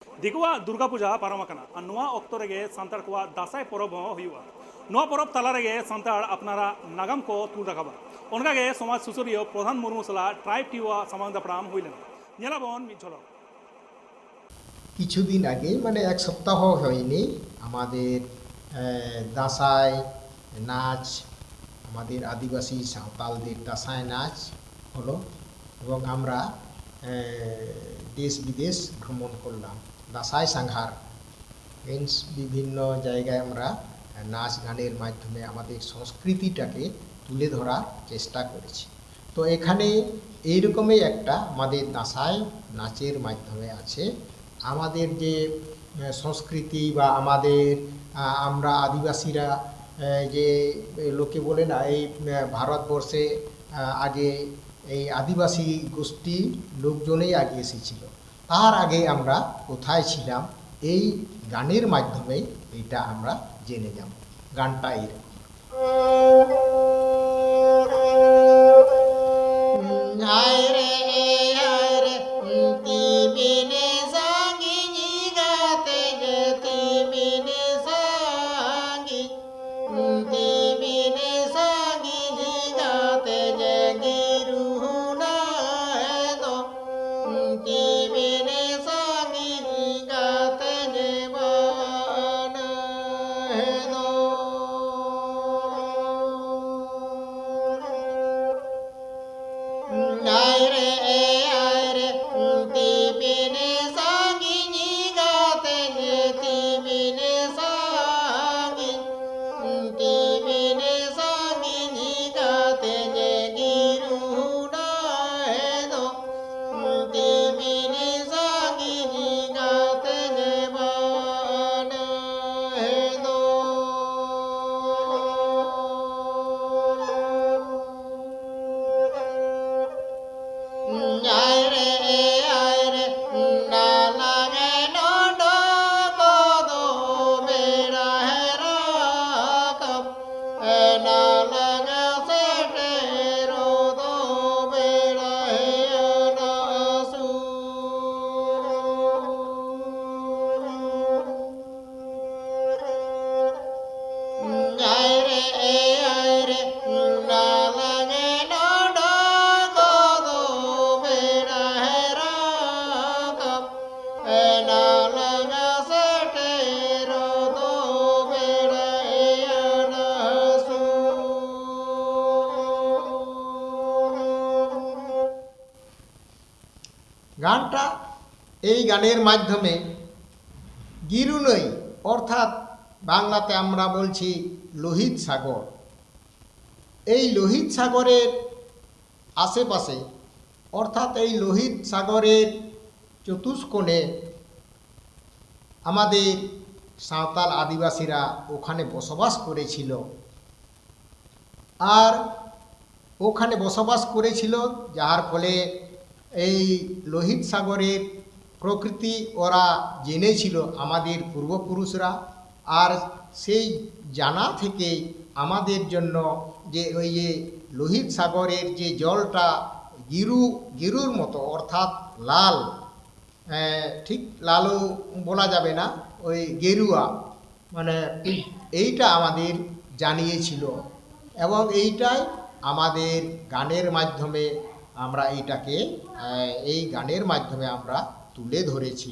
ᱫᱤᱠᱩᱣᱟᱜ ᱫᱩᱨᱜᱟ ᱯᱩᱡᱟ ᱯᱟᱨᱚᱢ ᱟᱠᱟᱱᱟ ᱟᱨ ᱱᱚᱣᱟ ᱚᱠᱛᱚ ᱨᱮᱜᱮ ᱥᱟᱱᱛᱟᱲ ᱠᱚᱣᱟᱜ ᱫᱟᱸᱥᱟᱭ ᱯᱚᱨᱚᱵᱽ ᱦᱚᱸ ᱦᱩᱭᱩᱜᱼᱟ। ᱱᱚᱣᱟ ᱯᱚᱨᱚᱵᱽ ᱛᱟᱞᱟ ᱨᱮᱜᱮ ᱥᱟᱱᱛᱟᱲ ᱟᱯᱱᱟᱨᱟᱜ ᱱᱟᱜᱟᱢ ᱠᱚ ᱛᱩᱞ ᱨᱟᱠᱟᱵᱟ। ᱚᱱᱠᱟᱜᱮ ᱥᱚᱢᱟᱡᱽ ᱥᱩᱥᱟᱹᱨᱤᱭᱟᱹ ᱯᱨᱚᱫᱷᱟᱱ ᱢᱩᱨᱢᱩ ᱥᱟᱞᱟᱜ ᱴᱨᱟᱭᱤᱵ ᱴᱤᱭᱩᱣᱟᱜ ᱥᱟᱢᱟᱝ ᱫᱟᱯᱨᱟᱢ ᱦᱩᱭ ᱞᱮᱱᱟ। ᱧᱮᱞᱟᱵᱚᱱ ᱢᱤᱫ ঝলক। কিছুদিন আগে মানে এক সপ্তাহ হয়নি আমাদের দাঁসাই নাচ আমাদের আদিবাসী সাঁওতালদের দাঁসাই নাচ হলো এবং আমরা দেশ বিদেশ ভ্রমণ করলাম দাঁসাই সাংঘার মিন্স বিভিন্ন জায়গায় আমরা নাচ গানের মাধ্যমে আমাদের সংস্কৃতিটাকে তুলে ধরার চেষ্টা করেছি। তো এখানে এইরকমই একটা আমাদের দাঁসাই নাচের মাধ্যমে আছে আমাদের যে সংস্কৃতি বা আমাদের আমরা আদিবাসীরা যে লোকে বলে না এই ভারতবর্ষে আগে এই আদিবাসী গোষ্ঠী লোকজনেই আগে এসেছিল, তার আগে আমরা কোথায় ছিলাম এই গানের মাধ্যমেই এটা আমরা জেনে যাব। গানটা এরকম। গানটা এই গানের মাধ্যমে গিরুনই অর্থাৎ বাংলাতে আমরা বলছি লোহিত সাগর, এই লোহিত সাগরের আশেপাশে অর্থাৎ এই লোহিত সাগরের চতুষ্কোণে আমাদের সাঁওতাল আদিবাসীরা ওখানে বসবাস করেছিল আর ওখানে বসবাস করেছিল যার ফলে এই লোহিত সাগরের প্রকৃতি ওরা জেনেছিল আমাদের পূর্বপুরুষরা। আর সেই জানা থেকে আমাদের জন্য যে ওই যে লোহিত সাগরের যে জলটা গিরুর মতো অর্থাৎ লাল, ঠিক লালও বলা যাবে না, ওই গেরুয়া, মানে এইটা আমাদের জানিয়েছিল এবং এইটাই আমাদের গানের মাধ্যমে আমরা এইটাকে এই গানের মাধ্যমে আমরা তুলে ধরেছি।